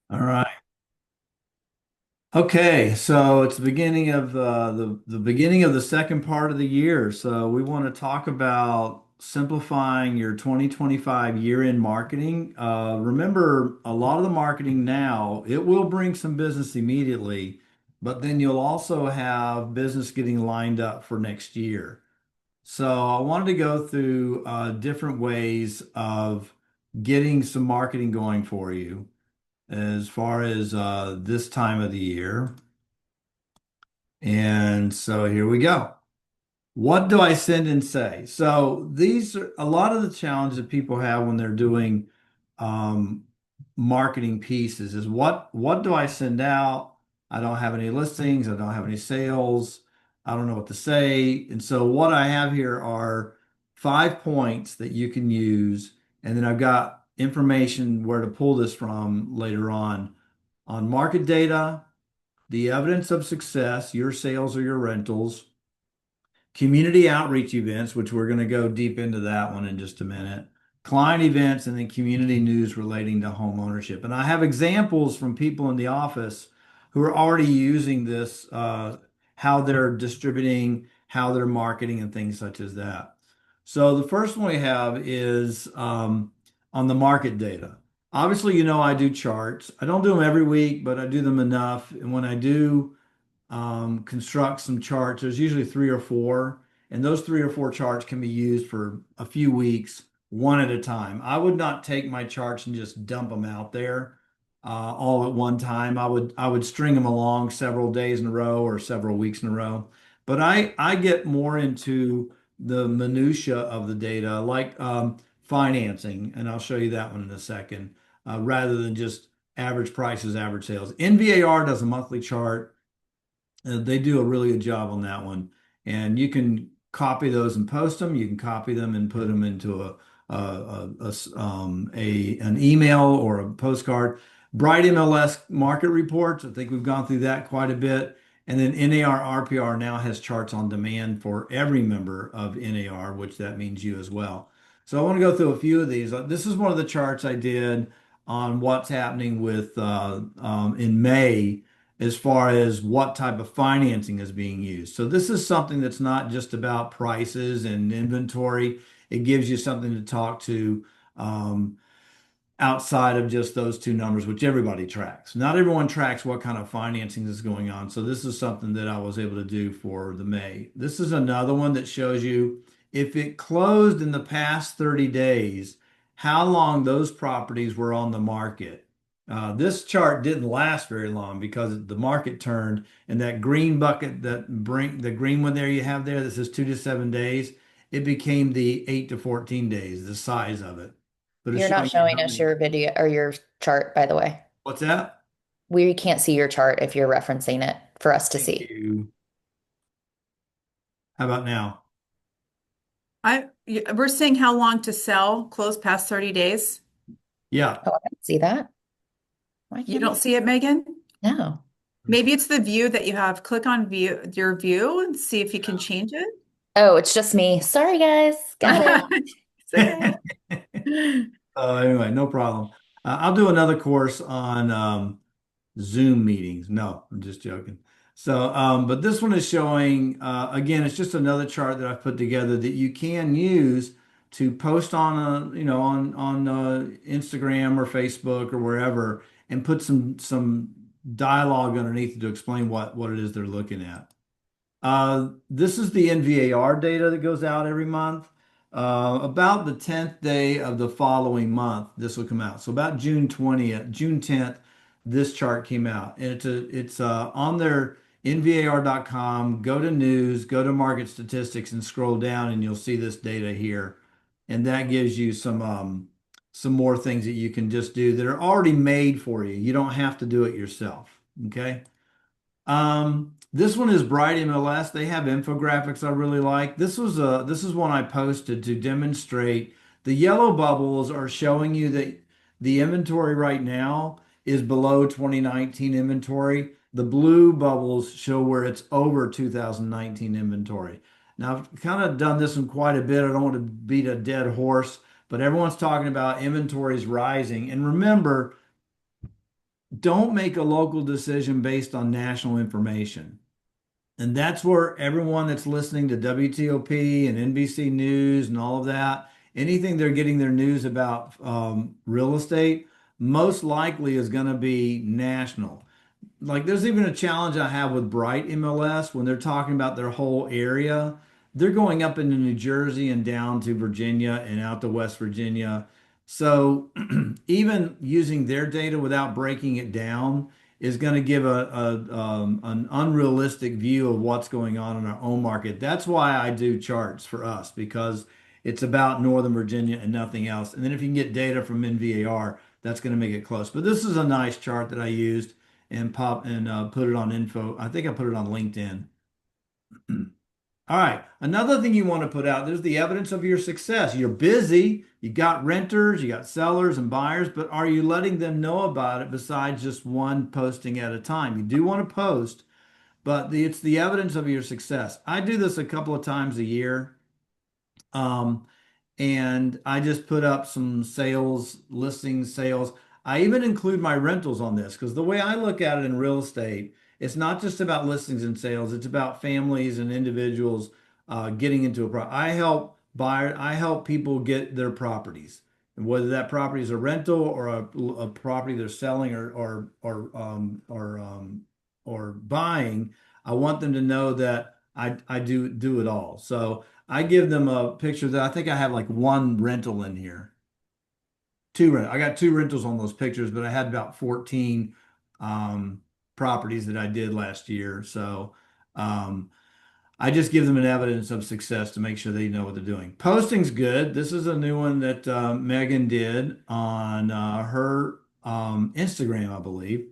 All right. Okay, so it's the beginning of the beginning of the second part of the year. So we want to talk about simplifying your 2025 year-end marketing. Remember, a lot of the marketing now, it will bring some business immediately, but then you'll also have business getting lined up for next year. So I wanted to go through different ways of getting some marketing going for you as far as this time of the year. And so here we go. What do I send and say? So these are a lot of the challenges that people have when they're doing um, marketing pieces is what do I send out? I don't have any listings. I don't have any sales. I don't know what to say. And so what I have here are 5 points that you can use. And then I've got information where to pull this from later on market data, the evidence of success, your sales or your rentals, community outreach events, which we're going to go deep into that one in just a minute, client events, and then community news relating to home ownership. And I have examples from people in the office who are already using this, how they're distributing, how they're marketing, and things such as that. So the first one we have is on the market data. Obviously, I do charts. I don't do them every week, but I do them enough. And when I do, construct some charts. There's usually three or four, and those three or four charts can be used for a few weeks, one at a time. I would not take my charts and just dump them out there all at one time. I would string them along several days in a row or several weeks in a row. But I get more into the minutia of the data, like financing, and I'll show you that one in a second, rather than just average prices, average sales. NVAR does a monthly chart. They do a really good job on that one. And you can copy those and post them. You can copy them and put them into an email or a postcard. Bright MLS market reports. I think we've gone through that quite a bit. And then NAR RPR now has charts on demand for every member of NAR, which that means you as well. So I want to go through a few of these. This is one of the charts I did on what's happening with in May as far as what type of financing is being used. So this is something that's not just about prices and inventory. It gives you something to talk to um, outside of just those two numbers, which everybody tracks. Not everyone tracks what kind of financing is going on. So this is something that I was able to do for the May. This is another one that shows you if it closed in the past 30 days, how long those properties were on the market. This chart didn't last very long because the market turned, and that green bucket that bring the green one there you have there that says 2 to 7 days, it became the 8 to 14 days, the size of it. But it's You're not showing you showing how us many. your video or your chart, by the way. What's that? We can't see your chart if you're referencing it for us to Thank see. you. How about now? We're saying how long to sell, close past 30 days. Yeah. Oh, I don't see that. Why You can't I don't see? see it, Megan? No. Maybe it's the view that you have. Click on your view and see if you can Yeah. change Oh, it's just me. Sorry, guys. Got it. it. It's okay. Anyway, no problem. I'll do another course on Zoom meetings. No, I'm just joking. So, but this one is showing, again, it's just another chart that I've put together that you can use to post on on Instagram or Facebook or wherever, and put some dialogue underneath it to explain what it is they're looking at. This is the NVAR data that goes out every month. About the 10th day of the following month, this will come out. So about June 20th, June 10th, this chart came out. And it's on their NVAR.com. Go to news, go to market statistics, and scroll down, and you'll see this data here. And that gives you some more things that you can just do that are already made for you. You don't have to do it yourself. Okay. This one is Bright MLS. They have infographics I really like. This is one I posted to demonstrate the yellow bubbles are showing you that the inventory right now is below 2019 inventory. The blue bubbles show where it's over 2019 inventory. Now, I've kind of done this one quite a bit. I don't want to beat a dead horse, but everyone's talking about inventories rising. And remember, don't make a local decision based on national information. And that's where everyone that's listening to WTOP and NBC News and all of that, anything they're getting their news about real estate, most likely is going to be national. Like there's even a challenge I have with Bright MLS when they're talking about their whole area. They're going up into New Jersey and down to Virginia and out to West Virginia. So even using their data without breaking it down is going to give an unrealistic view of what's going on in our own market. That's why I do charts for us because it's about Northern Virginia and nothing else. And then if you can get data from NVAR, that's going to make it close. But this is a nice chart that I used and put it on info. I think I put it on LinkedIn. All right. Another thing you want to put out, there's the evidence of your success. You're busy, you got renters, you got sellers and buyers, but are you letting them know about it besides just one posting at a time? You do want to post, but it's the evidence of your success. I do this a couple of times a year. Um, and I just put up some sales, listings, sales. I even include my rentals on this because the way I look at it in real estate, it's not just about listings and sales, it's about families and individuals getting into a property. I help people get their properties. And whether that property is a rental or a property they're selling or buying, I want them to know that I do it all. So I give them a picture that I think I have like one rental in here. I got two rentals on those pictures, but I had about 14 um, properties that I did last year. So um, I just give them an evidence of success to make sure they know what they're doing. Posting's good. This is a new one that Megan did on her Instagram, I believe.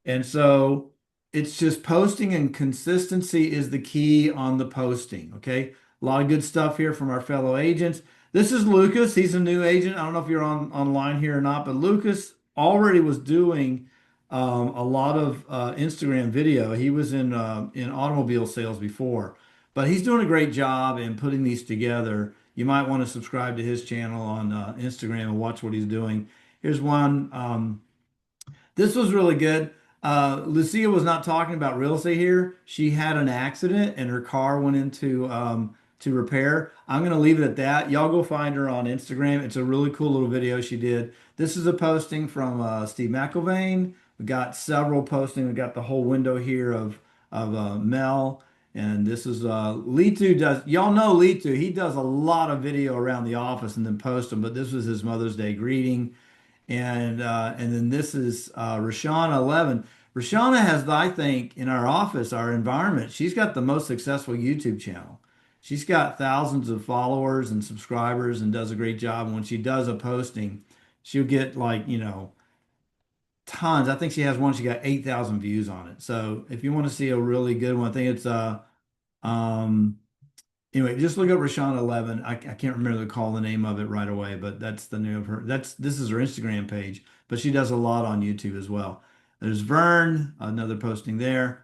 And so it's just posting and consistency is the key on the posting. Okay. A lot of good stuff here from our fellow agents. This is Lucas. He's a new agent. I don't know if you're online here or not, but Lucas already was doing a lot of Instagram video. He was in automobile sales before. But he's doing a great job in putting these together. You might want to subscribe to his channel on Instagram and watch what he's doing. Here's one. This was really good. Lucia was not talking about real estate here. She had an accident and her car went into to repair. I'm going to leave it at that. Y'all go find her on Instagram. It's a really cool little video she did. This is a posting from Steve McIlvain. We got several postings. We got the whole window here of Mel. And this is Litu does y'all know Litu. He does a lot of video around the office and then post them, but this was his Mother's Day greeting. And then this is Rashana 11. Rashana has, I think, in our office, our environment, she's got the most successful YouTube channel. She's got thousands of followers and subscribers and does a great job. And when she does a posting, she'll get like, tons. I think she has one, she got 8,000 views on it. So if you want to see a really good one, I think it's um anyway, just look up Rashawn 11. I can't remember the name of it right away, but that's the name of her. This is her Instagram page, but she does a lot on YouTube as well. There's Vern, another posting there,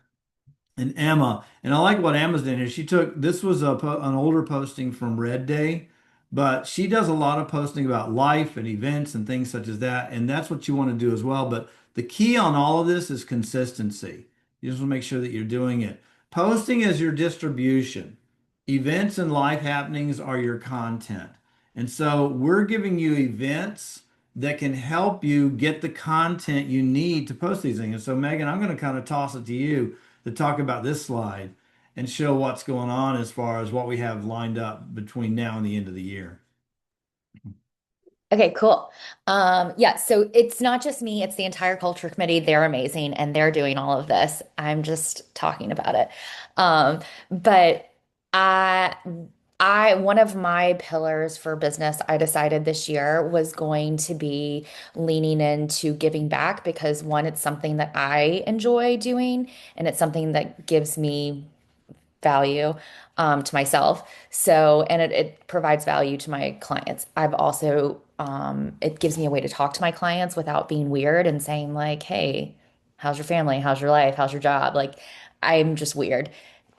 and Emma. And I like what Emma's doing here. She took this was an older posting from Red Day, but she does a lot of posting about life and events and things such as that. And that's what you want to do as well. But the key on all of this is consistency. You just want to make sure that you're doing it. Posting is your distribution. Events and life happenings are your content. And so we're giving you events that can help you get the content you need to post these things. And so, Megan, I'm going to kind of toss it to you to talk about this slide and show what's going on as far as what we have lined up between now and the end of the year. Okay, cool. Yeah, so it's not just me, it's the entire culture committee. They're amazing and they're doing all of this. I'm just talking about it. But I one of my pillars for business I decided this year was going to be leaning into giving back because one, it's something that I enjoy doing and it's something that gives me value to myself. So, and it provides value to my clients. I've also, it gives me a way to talk to my clients without being weird and saying like, hey, how's your family? How's your life? How's your job? Like, I'm just weird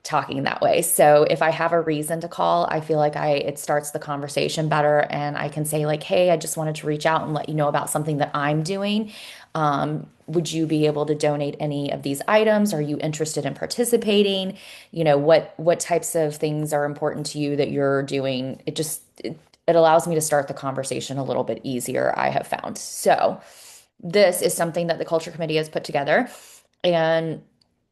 talking that way. So if I have a reason to call, I feel like it starts the conversation better and I can say like, hey, I just wanted to reach out and let you know about something that I'm doing. Would you be able to donate any of these items? Are you interested in participating? What types of things are important to you that you're doing? It allows me to start the conversation a little bit easier, I have found. So this is something that the culture committee has put together, and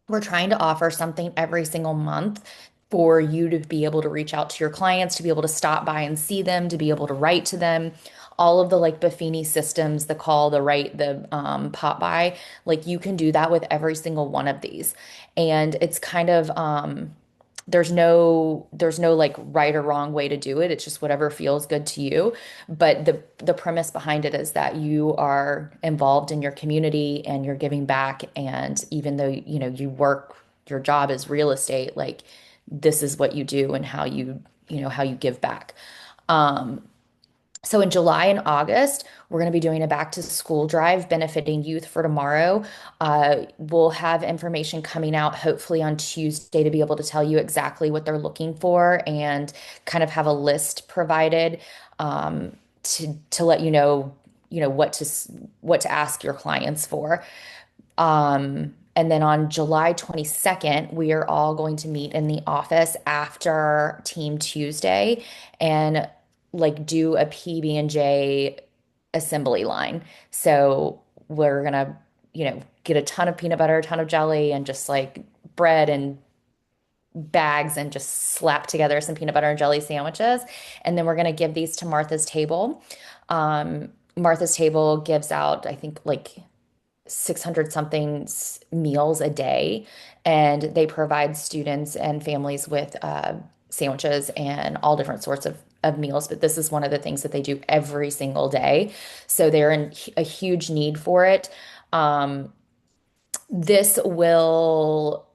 we're trying to offer something every single month for you to be able to reach out to your clients, to be able to stop by and see them, to be able to write to them. All of the like Buffini systems, the call, the write, the pop by, like you can do that with every single one of these. And it's kind of there's no like right or wrong way to do it. It's just whatever feels good to you. But the premise behind it is that you are involved in your community and you're giving back. And even though your job is real estate, like this is what you do and how you give back. Um, so in July and August, we're going to be doing a back to school drive benefiting Youth for Tomorrow. We'll have information coming out hopefully on Tuesday to be able to tell you exactly what they're looking for and kind of have a list provided to let you know what to ask your clients for. And then on July 22nd, we are all going to meet in the office after Team Tuesday and like do a PB&J assembly line. So we're gonna, get a ton of peanut butter, a ton of jelly, and just like bread and bags and just slap together some peanut butter and jelly sandwiches. And then we're gonna give these to Martha's Table. Martha's Table gives out, I think, like 600 something meals a day, and they provide students and families with sandwiches and all different sorts of meals. But this is one of the things that they do every single day. So they're in a huge need for it. Um, this will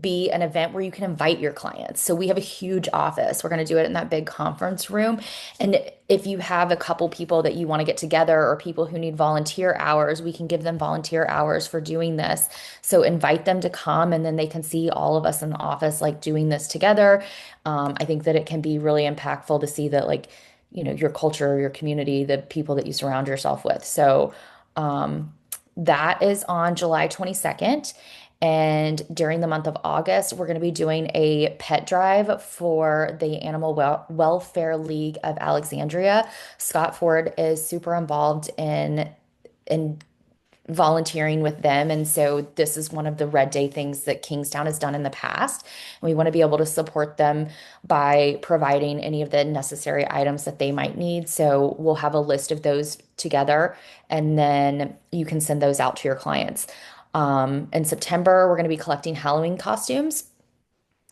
be an event where you can invite your clients. So we have a huge office. We're going to do it in that big conference room. And if you have a couple people that you want to get together or people who need volunteer hours, we can give them volunteer hours for doing this. So invite them to come and then they can see all of us in the office like doing this together. I think that it can be really impactful to see that like, your culture, your community, the people that you surround yourself with. So um, that is on July 22nd. And during the month of August, we're going to be doing a pet drive for the Animal Welfare League of Alexandria. Scott Ford is super involved in volunteering with them. And so this is one of the Red Day things that Kingstowne has done in the past. And we want to be able to support them by providing any of the necessary items that they might need. So we'll have a list of those together, and then you can send those out to your clients. In September, we're going to be collecting Halloween costumes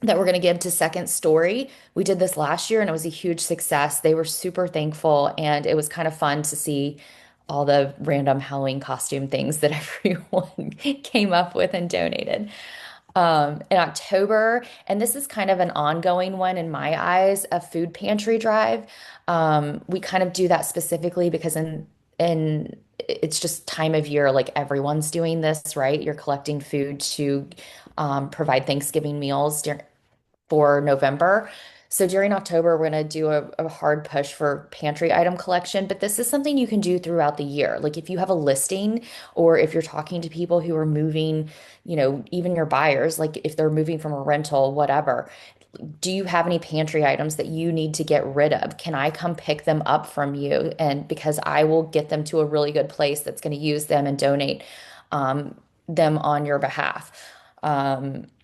that we're going to give to Second Story. We did this last year and it was a huge success. They were super thankful, and it was kind of fun to see all the random Halloween costume things that everyone came up with and donated. In October, and this is kind of an ongoing one in my eyes, a food pantry drive. We kind of do that specifically because in it's just time of year, like everyone's doing this, right? You're collecting food to provide Thanksgiving meals for November. So during October, we're going to do a hard push for pantry item collection, but this is something you can do throughout the year. Like if you have a listing or if you're talking to people who are moving, even your buyers, like if they're moving from a rental, whatever, do you have any pantry items that you need to get rid of? Can I come pick them up from you? And because I will get them to a really good place that's going to use them and donate them on your behalf.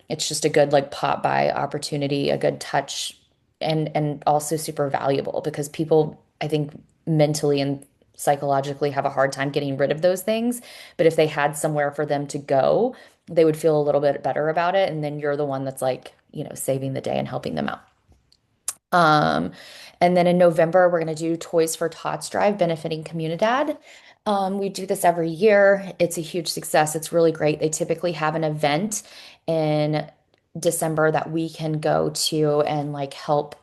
It's just a good like pop by opportunity, a good touch, and also super valuable because people, I think, mentally and psychologically have a hard time getting rid of those things. But if they had somewhere for them to go, they would feel a little bit better about it. And then you're the one that's like, saving the day and helping them out. Um, and then in November, we're going to do Toys for Tots Drive benefiting Comunidad. We do this every year. It's a huge success. It's really great. They typically have an event in December that we can go to and like help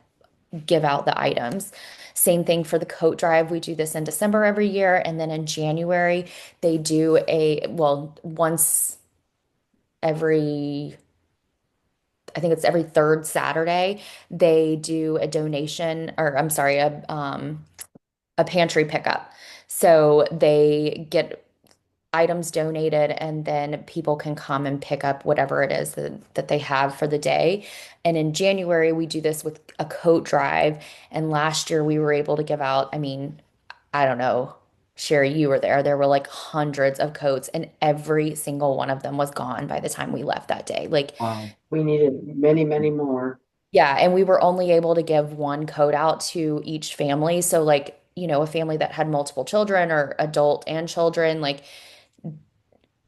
give out the items. Same thing for the coat drive. We do this in December every year. And then in January, they do once every, I think it's every third Saturday, they do a donation, or I'm sorry, a pantry pickup. So they get items donated, and then people can come and pick up whatever it is that they have for the day. And in January, we do this with a coat drive. And last year, we were able to give out, I mean, I don't know, Sherry, you were there. There were like hundreds of coats, and every single one of them was gone by the time we left that day. Like, Wow. We needed many, many more. yeah, and we were only able to give one coat out to each family. So, like, a family that had multiple children or adult and children, like,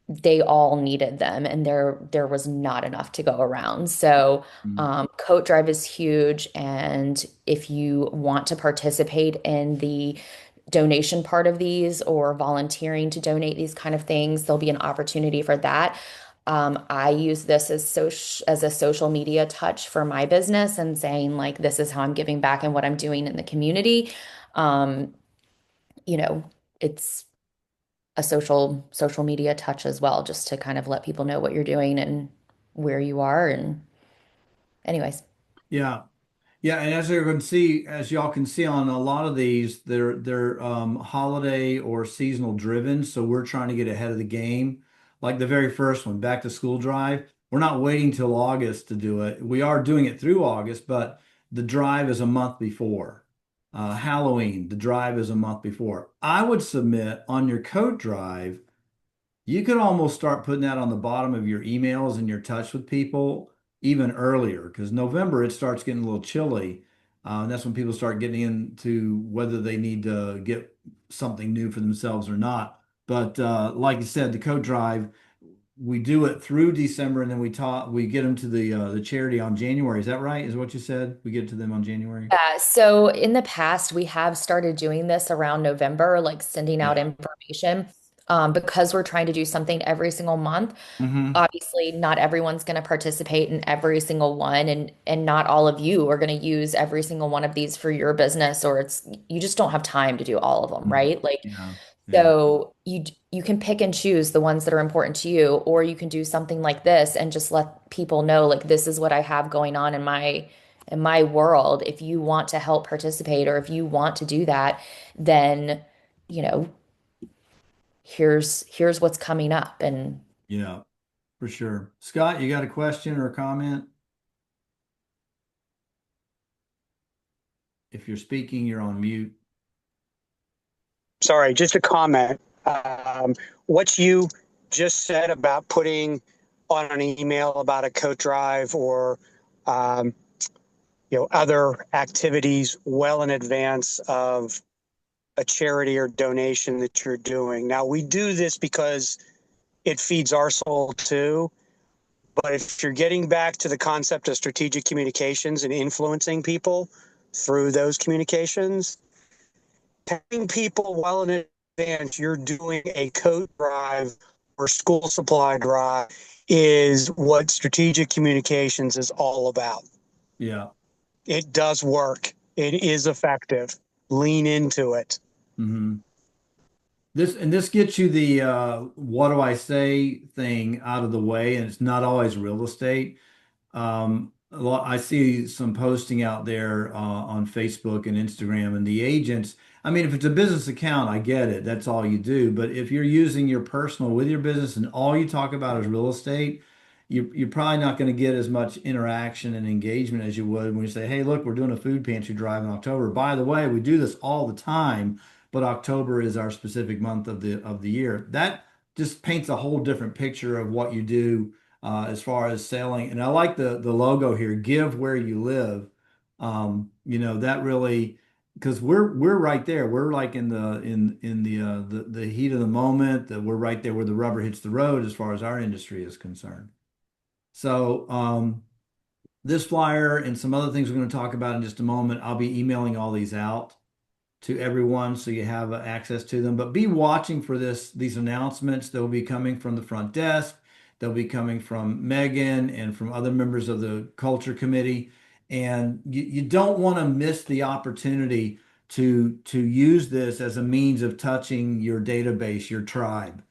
they all needed them, and there was not enough to go around. So, Mm. coat drive is huge, and if you want to participate in the donation part of these or volunteering to donate these kind of things, there'll be an opportunity for that. I use this as a social media touch for my business and saying like this is how I'm giving back and what I'm doing in the community. Um, you know, it's a social media touch as well, just to kind of let people know what you're doing and where you are. And anyways, Yeah. Yeah, and as y'all can see on a lot of these, they're holiday or seasonal driven. So we're trying to get ahead of the game. Like the very first one, back to school drive. We're not waiting till August to do it. We are doing it through August, but the drive is a month before. Halloween, the drive is a month before. I would submit on your coat drive. You could almost start putting that on the bottom of your emails and your touch with people even earlier because November it starts getting a little chilly. And that's when people start getting into whether they need to get something new for themselves or not. But like you said, the coat drive, we do it through December and then we get them to the charity on January. Is that right? Is what you said? We get it to them on January? yeah, so in the past, we have started doing this around November, like sending out Yeah. information, because we're trying to do something every single month. Hmm. Obviously, not everyone's going to participate in every single one, and not all of you are going to use every single one of these for your business, or it's you just don't have time to do all of them, right? Like, Yeah. Yeah. so you can pick and choose the ones that are important to you, or you can do something like this and just let people know like this is what I have going on in my world. If you want to help participate or if you want to do that, then you know, here's what's coming up. And Yeah. For sure. Scott, you got a question or a comment? If you're speaking, you're on mute. Sorry, just a comment. What you just said about putting on an email about a coat drive or um, other activities well in advance of a charity or donation that you're doing. Now we do this because it feeds our soul too. But if you're getting back to the concept of strategic communications and influencing people through those communications, telling people well in advance you're doing a coat drive or school supply drive is what strategic communications is all about. Yeah. It does work. It is effective. Lean into it. Hmm. This gets you the what do I say thing out of the way, and it's not always real estate. I see some posting out there on Facebook and Instagram, and the agents. I mean, if it's a business account, I get it. That's all you do. But if you're using your personal with your business and all you talk about is real estate, you're probably not going to get as much interaction and engagement as you would when you say, "Hey, look, we're doing a food pantry drive in October. By the way, we do this all the time, but October is our specific month of the year." That just paints a whole different picture of what you do as far as selling. And I like the logo here, give where you live. That really because we're right there. We're like in the heat of the moment that we're right there where the rubber hits the road as far as our industry is concerned. So this flyer and some other things we're going to talk about in just a moment, I'll be emailing all these out to everyone so you have access to them. But be watching for these announcements. They'll be coming from the front desk. They'll be coming from Megan and from other members of the culture committee. And you don't want to miss the opportunity to use this as a means of touching your database, your tribe.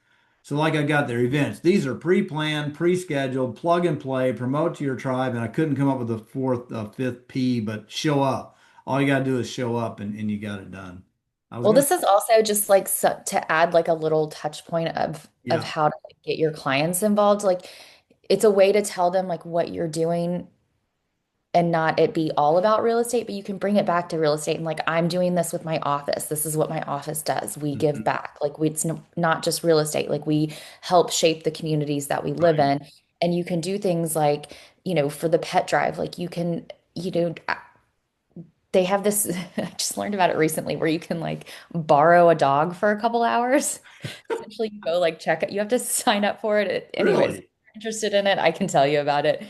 So like I got their events. These are pre-planned, pre-scheduled, plug and play, promote to your tribe. And I couldn't come up with a fifth P, but show up. All you got to do is show up and you got it done. I was Well, gonna, this is also just like to add like a little touch point of yeah, how to like, get your clients involved. Like it's a way to tell them like what you're doing and not it be all about real estate, but you can bring it back to real estate and like I'm doing this with my office. This is what my office does. We give mhm, back. Like it's not just real estate. Like we help shape the communities that we live right. in. And you can do things like, for the pet drive, like you can, they have this, I just learned about it recently where you can like borrow a dog for a couple hours. Essentially, you go like check it. You have to sign up for it. Anyways, if Really? you're interested in it, I can tell you about it.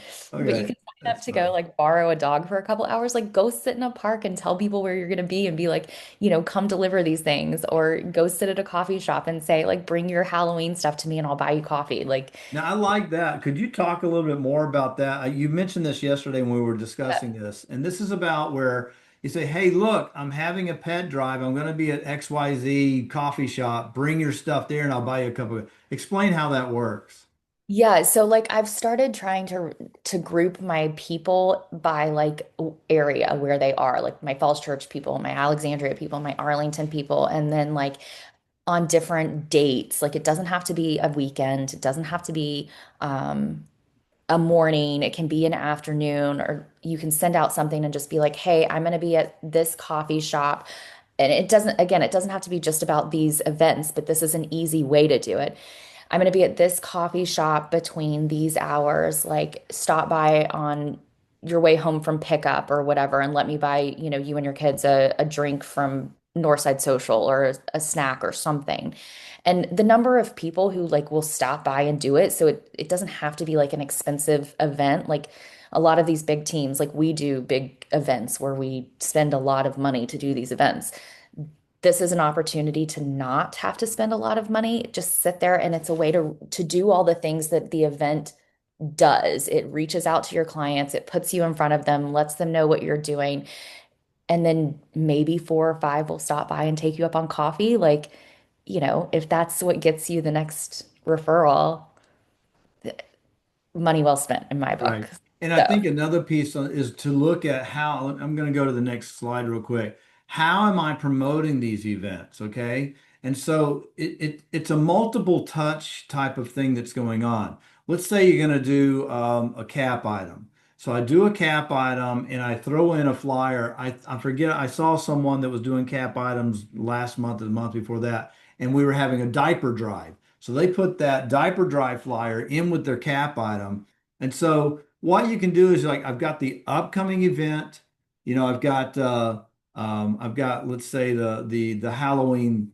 But you Okay, can sign up that's to go funny. like borrow a dog for a couple hours. Like go sit in a park and tell people where you're going to be and be like, come deliver these things, or go sit at a coffee shop and say like, bring your Halloween stuff to me and I'll buy you coffee. Like, Now, I like that. Could you talk a little bit more about that? You mentioned this yesterday when we were discussing this, and this is about where you say, "Hey, look, I'm having a pet drive. I'm going to be at XYZ coffee shop. Bring your stuff there, and I'll buy you a cup of." Explain how that works. yeah, so like I've started trying to group my people by like area where they are, like my Falls Church people, my Alexandria people, my Arlington people, and then like on different dates. Like it doesn't have to be a weekend, it doesn't have to be um a morning, it can be an afternoon, or you can send out something and just be like, "Hey, I'm going to be at this coffee shop." And it doesn't have to be just about these events, but this is an easy way to do it. I'm going to be at this coffee shop between these hours. Like, stop by on your way home from pickup or whatever, and let me buy, you and your kids a drink from Northside Social or a snack or something. And the number of people who like will stop by and do it, so it doesn't have to be like an expensive event. Like a lot of these big teams, like we do big events where we spend a lot of money to do these events. This is an opportunity to not have to spend a lot of money, just sit there, and it's a way to do all the things that the event does. It reaches out to your clients, it puts you in front of them, lets them know what you're doing, and then maybe four or five will stop by and take you up on coffee. Like, if that's what gets you the next referral, money well spent in my Right. book. And I So, think another piece is to look at how, I'm going to go to the next slide real quick. How am I promoting these events? Okay. And so it's a multiple touch type of thing that's going on. Let's say you're going to do a cap item. So I do a cap item and I throw in a flyer. I forget, I saw someone that was doing cap items last month or the month before that, and we were having a diaper drive. So they put that diaper drive flyer in with their cap item. And so what you can do is like I've got the upcoming event, I've got let's say the Halloween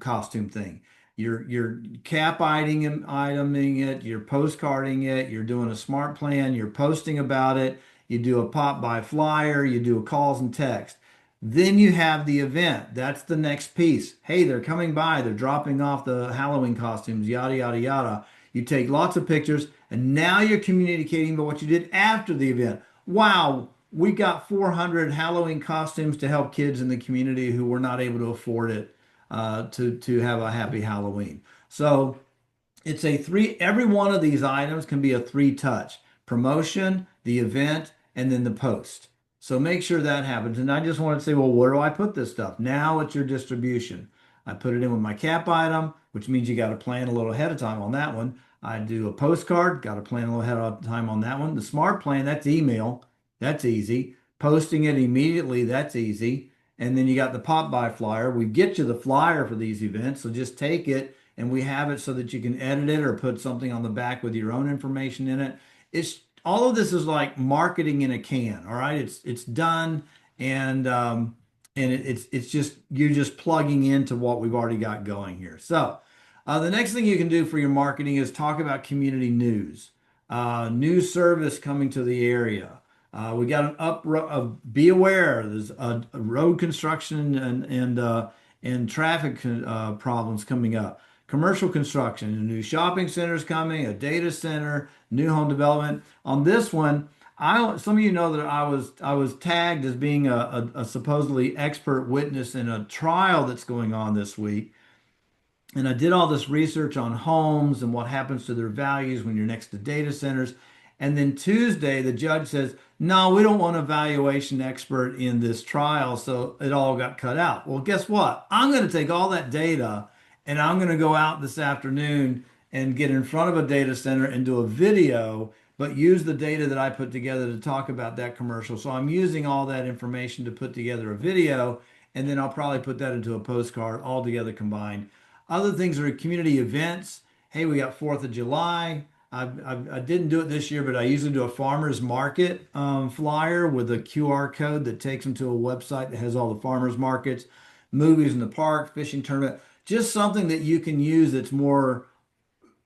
costume thing. You're cap iteming it, you're postcarding it, you're doing a smart plan, you're posting about it, you do a pop by flyer, you do a calls and text. Then you have the event. That's the next piece. Hey, they're coming by, they're dropping off the Halloween costumes, yada yada yada. You take lots of pictures, and now you're communicating about what you did after the event. Wow, we got 400 Halloween costumes to help kids in the community who were not able to afford it to have a happy Halloween. So it's a three, every one of these items can be a three touch promotion, the event, and then the post. So make sure that happens. And I just want to say, well, where do I put this stuff? Now it's your distribution. I put it in with my cap item, which means you got to plan a little ahead of time on that one. I do a postcard, got to plan a little ahead of time on that one. The smart plan, that's email. That's easy. Posting it immediately, that's easy. And then you got the pop by flyer. We get you the flyer for these events. So just take it and we have it so that you can edit it or put something on the back with your own information in it. It's all of this is like marketing in a can. All right, it's done, and it's just you're just plugging into what we've already got going here. So the next thing you can do for your marketing is talk about community news, news service coming to the area. We got an be aware. There's a road construction and traffic problems coming up. Commercial construction, a new shopping center is coming, a data center, new home development. On this one, some of you know that I was tagged as being a supposedly expert witness in a trial that's going on this week. And I did all this research on homes and what happens to their values when you're next to data centers. And then Tuesday, the judge says, no, we don't want a valuation expert in this trial. So it all got cut out. Well, guess what? I'm going to take all that data and I'm going to go out this afternoon and get in front of a data center and do a video, but use the data that I put together to talk about that commercial. So I'm using all that information to put together a video, and then I'll probably put that into a postcard all together combined. Other things are community events. Hey, we got 4th of July. I didn't do it this year, but I usually do a farmers market flyer with a QR code that takes them to a website that has all the farmers markets, movies in the park, fishing tournament, just something that you can use that's more,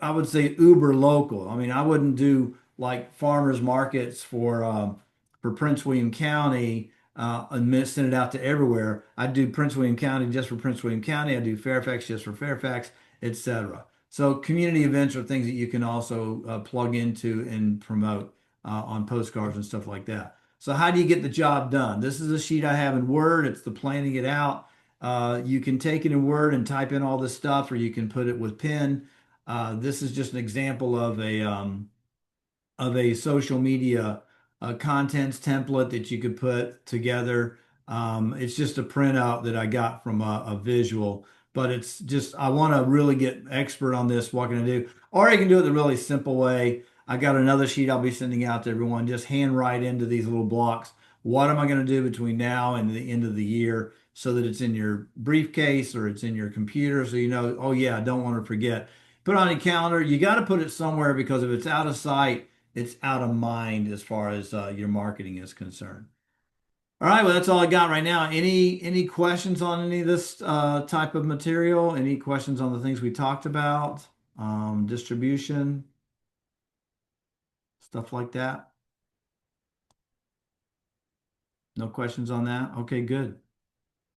I would say, uber local. I mean, I wouldn't do like farmers markets for Prince William County and send it out to everywhere. I do Prince William County just for Prince William County. I do Fairfax just for Fairfax, etc. So community events are things that you can also plug into and promote on postcards and stuff like that. So how do you get the job done? This is a sheet I have in Word. It's the planning it out. You can take it in Word and type in all this stuff, or you can put it with pen. This is just an example of a social media contents template that you could put together. It's just a printout that I got from a visual, but it's just, I want to really get expert on this. What can I do? Or you can do it the really simple way. I got another sheet I'll be sending out to everyone. Just hand write into these little blocks. What am I going to do between now and the end of the year so that it's in your briefcase or it's in your computer so you know, oh yeah, I don't want to forget. Put it on your calendar. You got to put it somewhere because if it's out of sight, it's out of mind as far as your marketing is concerned. All right, well, that's all I got right now. Any questions on any of this type of material? Any questions on the things we talked about? Distribution, stuff like that? No questions on that? Okay, good.